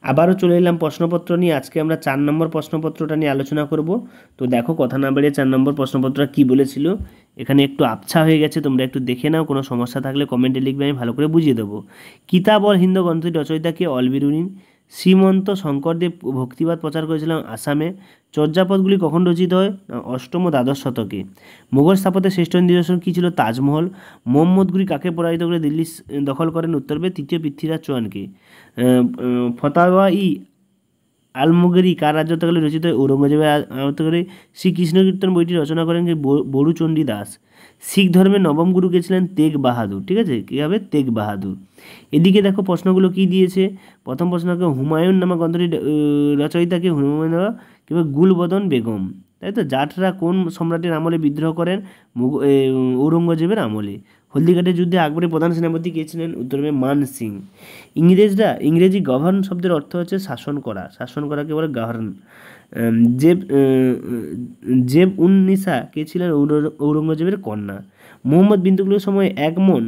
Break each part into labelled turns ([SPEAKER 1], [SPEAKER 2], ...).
[SPEAKER 1] আবারও চলে এলাম প্রশ্নপত্র নিয়ে। আজকে আমরা 4 নম্বর প্রশ্নপত্রটা নিয়ে আলোচনা করব। তো দেখো কথা না বাড়িয়ে 4 নম্বর প্রশ্নপত্রটা কী বলেছিল। এখানে একটু আবছা হয়ে গেছে, তোমরা একটু দেখে নাও, কোনো সমস্যা থাকলে কমেন্টে লিখবে, আমি ভালো করে বুঝিয়ে দেবো। কিতাব অল হিন্দু গ্রন্থটির রচয়িতা কে? অলবিরুনি। শ্রীমন্ত শঙ্করদেব ভক্তিবাদ প্রচার করেছিলাম আসামে। চর্যাপদগুলি কখন রচিত হয়? অষ্টম ও দ্বাদশ শতকে। মুঘল স্থাপত্যের শ্রেষ্ঠ নিদর্শন কী ছিল? তাজমহল। মোহাম্মদগুরি কাকে পরাজিত করে দিল্লি দখল করেন? উত্তরবে তৃতীয় পৃথ্বীরাজ চৌহানকে। ফতাওয়া ই আলমগিরি কার রাজত্বকালে রচিত? ঔরঙ্গজেবের রাজত্বকালে। শ্রীকৃষ্ণ কীর্তন বইটি রচনা করেন কে? বড়ুচণ্ডী দাস। শিখ ধর্মের নবম গুরু কে ছিলেন? তেগ বাহাদুর। ঠিক আছে, কী হবে? তেগ বাহাদুর। এদিকে দেখো প্রশ্নগুলো কি দিয়েছে। প্রথম প্রশ্নকে হুমায়ুন নামক গ্রন্থটি রচয়িতাকে? হুমায়ুন কিংবা গুলবদন বেগম। তাই তো। জাটরা কোন সম্রাটের আমলে বিদ্রোহ করেন? ঔরঙ্গজেবের আমলে। হলদিঘাটের যুদ্ধে আকবরের প্রধান সেনাপতি কে ছিলেন? উত্তর হবে মান সিং। ইংরেজি গভর্ন শব্দের অর্থ হচ্ছে শাসন করা। শাসন করাকে বলে গভর্ন। জেব উন নিসা কে ছিলেন? ঔরঙ্গজেবের কন্যা। মোহাম্মদ বিন তুগলকের সময় 1 মণ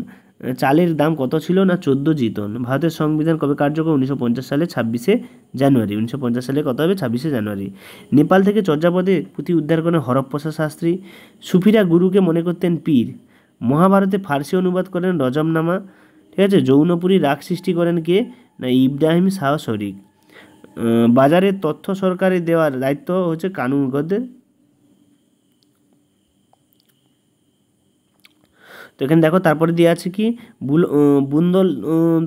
[SPEAKER 1] চালের দাম কত ছিল? না 14 জিতন। ভারতের সংবিধান কবে কার্যকর? 1950 সালে 26শে জানুয়ারি। 1950 সালে কত হবে? 26শে জানুয়ারি। নেপাল থেকে চর্যাপদের পুঁথি উদ্ধার করেন হরপ্রসাদ শাস্ত্রী। সুফিরা গুরুকে মনে করতেন পীর। মহাভারতে ফার্সি অনুবাদ করেন রজমনামা। ঠিক আছে। যৌনপুরী রাগ সৃষ্টি করেন কে? না ইব্রাহিম শাহ শরিক। বাজারের তথ্য সরকারের দেওয়ার দায়িত্ব হচ্ছে কানুনগোদের। তো এখানে দেখো তারপরে দেওয়া আছে কি, বুন্দল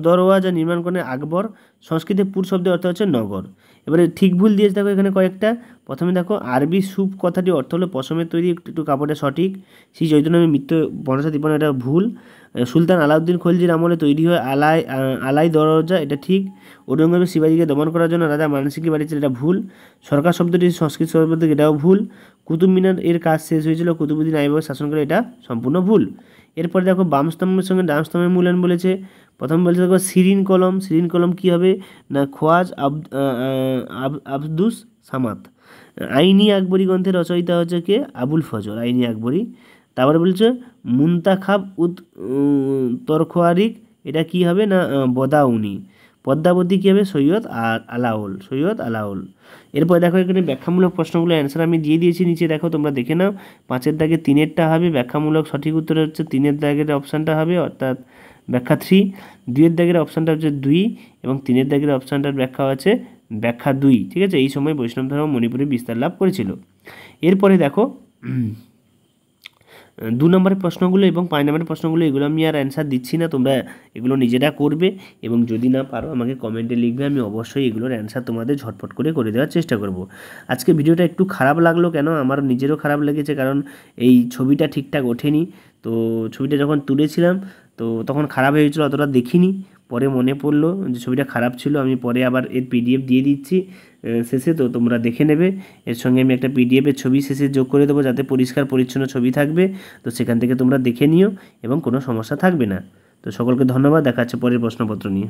[SPEAKER 1] দরওয়াজা নির্মাণ করেন আকবর। সংস্কৃতে পুর শব্দের অর্থ হচ্ছে নগর। এবারে ঠিক ভুল দিয়েছে দেখো এখানে কয়েকটা। প্রথমে দেখো আরবি সুপ কথাটি অর্থ হলো পশমের তৈরি একটু কাপড়টা সঠিক। শ্রী চৈতন্যের মৃত্যু 1553, এটা ভুল। সুলতান আলাউদ্দিন খলজির আমলে তৈরি হয় আলাই দরজা, এটা ঠিক। ঔরঙ্গজেব শিবাজীকে দমন করার জন্য রাজা মানসিংকে পাঠিয়েছিল, এটা ভুল। সরকার শব্দটি সংস্কৃত শব্দ, এটাও ভুল। কুতুব মিনার এর কাজ শেষ হয়েছিল কুতুবুদ্দিন আইবক শাসন করে, এটা সম্পূর্ণ ভুল। এরপরে দেখো বাম স্তম্ভের সঙ্গে ডান স্তম্ভের মূল্যায়ন বলেছে। প্রথম বলেছে দেখো সিরিন কলম। সিরিন কলম কী হবে? না খোয়াজ আবদুস সামাদ। আইনি আকবরী গ্রন্থের রচয়িতা হচ্ছে কে? আবুল ফজল আইনি আকবরী। তারপরে বলছে মুন্তাখাব তরখোয়ারিক, এটা কি হবে? না বদাউনি। পদ্মাবতী কী হবে? সৈয়দ আলাওল। এরপর দেখো এখানে ব্যাখ্যামূলক প্রশ্নগুলো অ্যান্সার আমি দিয়ে দিয়েছি নিচে, দেখো তোমরা দেখে নাও। 5-এর দাগে 3-এরটা হবে ব্যাখ্যামূলক, সঠিক উত্তর হচ্ছে 3-এর দাগের অপশানটা হবে, অর্থাৎ ব্যাখ্যা 3। 2-এর দাগের অপশানটা হচ্ছে 2 এবং 3-এর দাগের অপশানটার ব্যাখ্যা হচ্ছে ব্যাখ্যা 2। ঠিক আছে। এই সময় বৈষ্ণব ধর্ম মণিপুরে বিস্তার লাভ করেছিল। এরপরে দেখো 2 নম্বরের প্রশ্নগুলো এবং 5 নম্বরের প্রশ্নগুলো, এগুলো আমি আর অ্যান্সার দিচ্ছি না, তোমরা এগুলো নিজেরা করবে এবং যদি না পারো আমাকে কমেন্টে লিখবে, আমি অবশ্যই এগুলোর অ্যান্সার তোমাদের ঝটপট করে দেওয়ার চেষ্টা করব। আজকে ভিডিওটা একটু খারাপ লাগলো কেন? আমার নিজেরও খারাপ লেগেছে, কারণ এই ছবিটা ঠিকঠাক ওঠেনি। তো ছবিটা যখন তুলেছিলাম তো তখন খারাপ হয়ে গেছিলো, অতটা দেখিনি। পরে মনে পড়লো যে ছবিটা খারাপ ছিল, আমি পরে আবার এর পিডিএফ দিয়ে দিচ্ছি শেষে, তো তোমরা দেখে নেবে। এর সঙ্গে আমি একটা পিডিএফের ছবি শেষে যোগ করে দেবো, যাতে পরিষ্কার পরিচ্ছন্ন ছবি থাকবে। তো সেখান থেকে তোমরা দেখে নিও এবং কোনো সমস্যা থাকবে না। তো সকলকে ধন্যবাদ, দেখা হচ্ছে পরের প্রশ্নপত্র নিয়ে।